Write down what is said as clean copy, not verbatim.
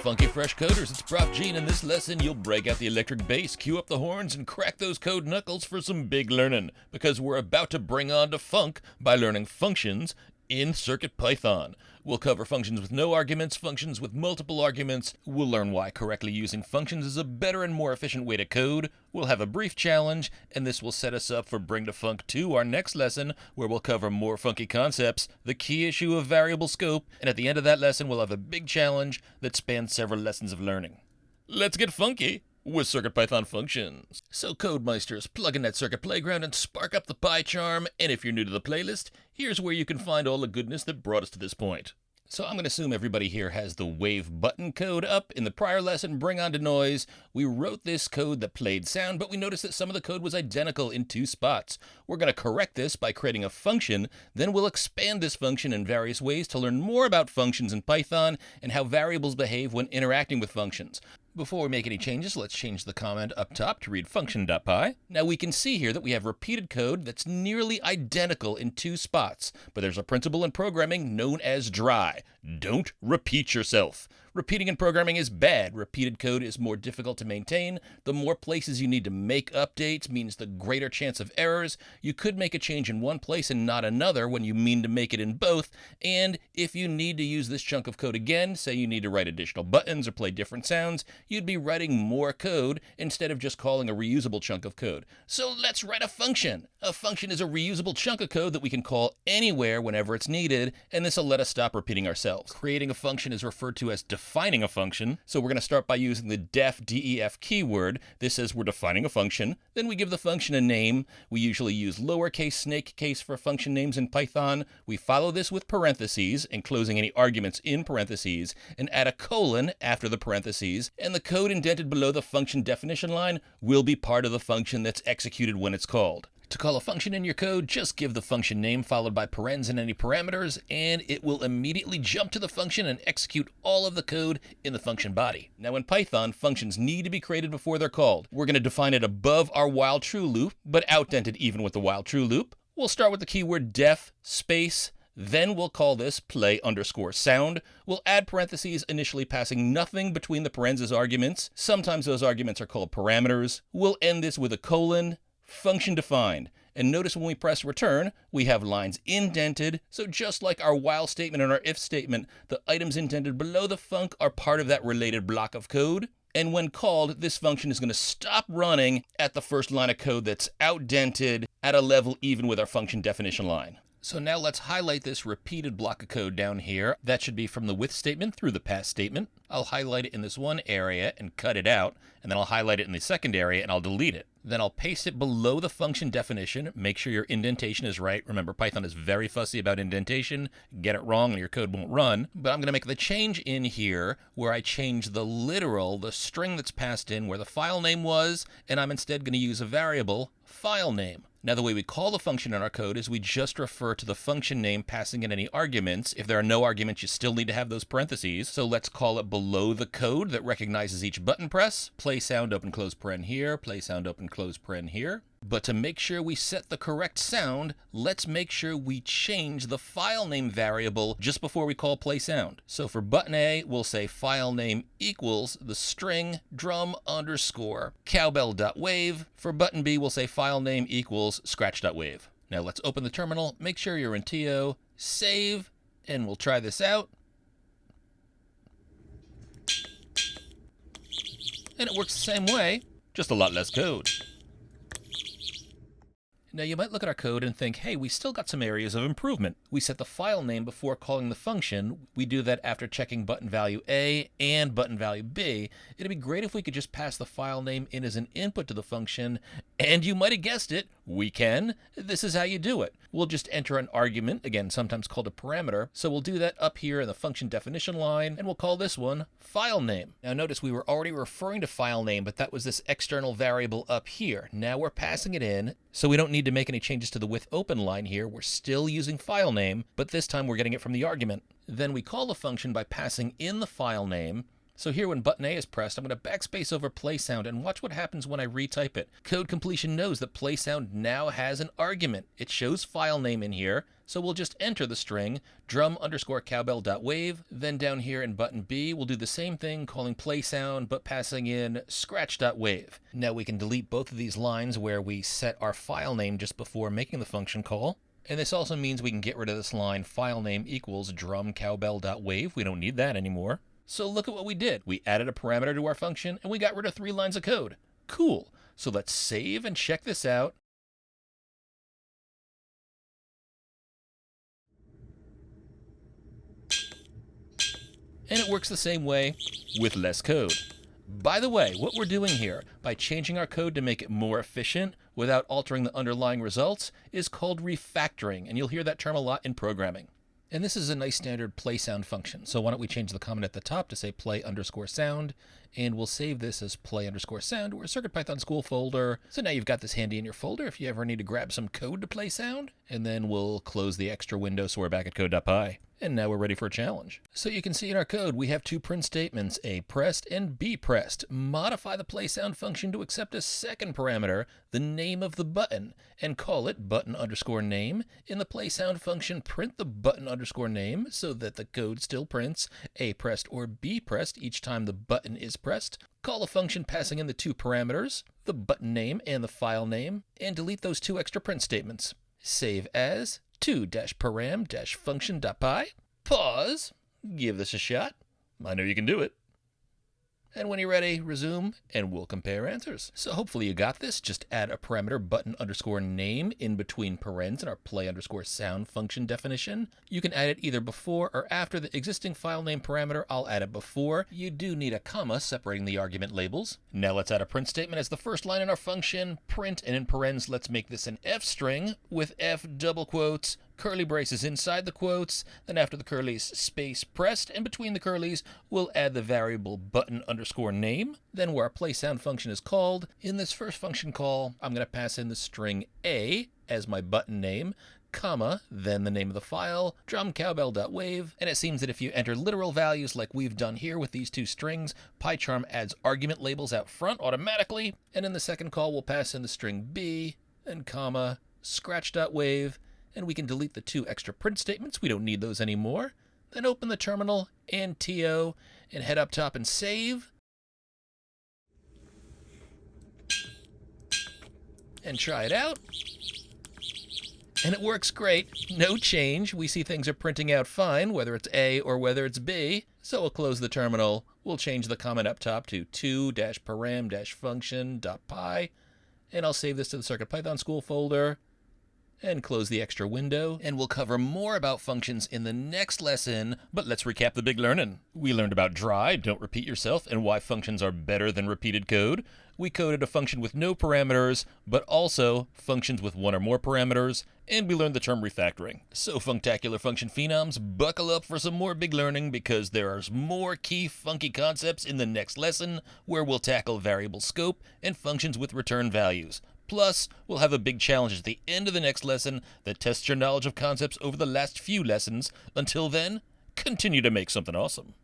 funky fresh coders, it's Prof. G, and in this lesson you'll break out the electric bass, cue up the horns, and crack those code knuckles for some big learning, because we're about to bring on to Func by learning functions in CircuitPython. We'll cover functions with no arguments, functions with multiple arguments. We'll learn why correctly using functions is a better and more efficient way to code. We'll have a brief challenge, and this will set us up for Bring to Func 2, our next lesson, where we'll cover more funky concepts, the key issue of variable scope, and at the end of that lesson we'll have a big challenge that spans several lessons of learning. Let's get funky with CircuitPython functions. So Codemeisters, plug in that Circuit Playground and spark up the PyCharm, and if you're new to the playlist, here's where you can find all the goodness that brought us to this point. So I'm going to assume everybody here has the wave button code up. In the prior lesson, Bring On to Noise, we wrote this code that played sound, but we noticed that some of the code was identical in two spots. We're going to correct this by creating a function, then we'll expand this function in various ways to learn more about functions in Python and how variables behave when interacting with functions. Before we make any changes, let's change the comment up top to read function.py. Now we can see here that we have repeated code that's nearly identical in two spots, but there's a principle in programming known as dry. Don't repeat yourself. Repeating in programming is bad. Repeated code is more difficult to maintain. The more places you need to make updates means the greater chance of errors. You could make a change in one place and not another when you mean to make it in both. And if you need to use this chunk of code again, say you need to write additional buttons or play different sounds, you'd be writing more code instead of just calling a reusable chunk of code. So let's write a function. A function is a reusable chunk of code that we can call anywhere whenever it's needed, and this will let us stop repeating ourselves. Creating a function is referred to as defining a function. So we're going to start by using the def keyword. This says we're defining a function. Then we give the function a name. We usually use lowercase snake case for function names in Python. We follow this with parentheses, enclosing any arguments in parentheses, and add a colon after the parentheses. And the code indented below the function definition line will be part of the function that's executed when it's called. To call a function in your code, just give the function name followed by parens and any parameters, and it will immediately jump to the function and execute all of the code in the function body. Now in Python, functions need to be created before they're called. We're going to define it above our while true loop, but outdented even with the while true loop. We'll start with the keyword def space. Then we'll call this play_sound. We'll add parentheses, initially passing nothing between the parentheses arguments. Sometimes those arguments are called parameters. We'll end this with a colon. Function defined. And notice when we press return, we have lines indented. So just like our while statement and our if statement, the items indented below the func are part of that related block of code. And when called, this function is going to stop running at the first line of code that's outdented at a level even with our function definition line. So now let's highlight this repeated block of code down here. That should be from the with statement through the pass statement. I'll highlight it in this one area and cut it out, and then I'll highlight it in the second area and I'll delete it. Then I'll paste it below the function definition. Make sure your indentation is right. Remember, Python is very fussy about indentation. Get it wrong and your code won't run. But I'm going to make the change in here where I change the literal, the string that's passed in where the file name was, and I'm instead going to use a variable, file name. Now the way we call the function in our code is we just refer to the function name passing in any arguments. If there are no arguments, you still need to have those parentheses. So let's call it below the code that recognizes each button press. Play sound open close paren here, play sound open close paren here. But to make sure we set the correct sound, let's make sure we change the file name variable just before we call play sound. So for button A, we'll say file name equals the string drum underscore cowbell.wave. For button B, we'll say file name equals scratch.wave. Now let's open the terminal, make sure you're in TO, save, and we'll try this out. And it works the same way, just a lot less code. Now you might look at our code and think, hey, we still got some areas of improvement. We set the file name before calling the function. We do that after checking button value A and button value B. It'd be great if we could just pass the file name in as an input to the function. And you might have guessed it, we can. This is how you do it. We'll just enter an argument, again, sometimes called a parameter. So we'll do that up here in the function definition line, and we'll call this one file name. Now notice we were already referring to file name, but that was this external variable up here. Now we're passing it in, so we don't need to make any changes to the with open line here. We're still using file name, but this time we're getting it from the argument. Then we call the function by passing in the file name. So here when button A is pressed, I'm going to backspace over play sound and watch what happens when I retype it. Code completion knows that play sound now has an argument. It shows file name in here, so we'll just enter the string drum_cowbell.wave. Then down here in button B, we'll do the same thing, calling play sound, but passing in scratch.wave. Now we can delete both of these lines where we set our file name just before making the function call. And this also means we can get rid of this line file name equals drumcowbell.wave. We don't need that anymore. So look at what we did. We added a parameter to our function, and we got rid of 3 lines of code. Cool. So let's save and check this out. And it works the same way with less code. By the way, what we're doing here, by changing our code to make it more efficient without altering the underlying results, is called refactoring, and you'll hear that term a lot in programming. And this is a nice standard play sound function. So why don't we change the comment at the top to say play_sound, and we'll save this as play_sound to our CircuitPython school folder. So now you've got this handy in your folder if you ever need to grab some code to play sound. And then we'll close the extra window so we're back at code.py. And now we're ready for a challenge. So you can see in our code, we have 2 print statements, A pressed and B pressed. Modify the play sound function to accept a second parameter, the name of the button, and call it button_name. In the play sound function, print the button_name so that the code still prints A pressed or B pressed each time the button is pressed. Call a function passing in the 2 parameters, the button name and the file name, and delete those 2 extra print statements. Save as 2-param-function.py. Pause. Give this a shot. I know you can do it. And when you're ready, resume, and we'll compare answers. So hopefully you got this. Just add a parameter button_name in between parens in our play_sound function definition. You can add it either before or after the existing file name parameter. I'll add it before. You do need a comma separating the argument labels. Now let's add a print statement as the first line in our function. Print, and in parens, let's make this an F string with F double quotes, curly braces inside the quotes, then after the curlies, space pressed, and between the curlies, we'll add the variable button_name. Then where our play sound function is called, in this first function call, I'm going to pass in the string A as my button name, comma, then the name of the file, drumcowbell.wave, and it seems that if you enter literal values like we've done here with these 2 strings, PyCharm adds argument labels out front automatically, and in the second call, we'll pass in the string B, and comma, scratch.wave, and we can delete the 2 extra print statements. We don't need those anymore. Then open the terminal and TO and head up top and save. And try it out. And it works great. No change. We see things are printing out fine, whether it's A or whether it's B. So we'll close the terminal. We'll change the comment up top to 2-param-function.py. And I'll save this to the CircuitPython school folder. And close the extra window, and we'll cover more about functions in the next lesson, but let's recap the big learning. We learned about dry, don't repeat yourself, and why functions are better than repeated code. We coded a function with no parameters, but also functions with 1 or more parameters, and we learned the term refactoring. So Functacular function phenoms, buckle up for some more big learning, because there are more key funky concepts in the next lesson, where we'll tackle variable scope and functions with return values. Plus, we'll have a big challenge at the end of the next lesson that tests your knowledge of concepts over the last few lessons. Until then, continue to make something awesome.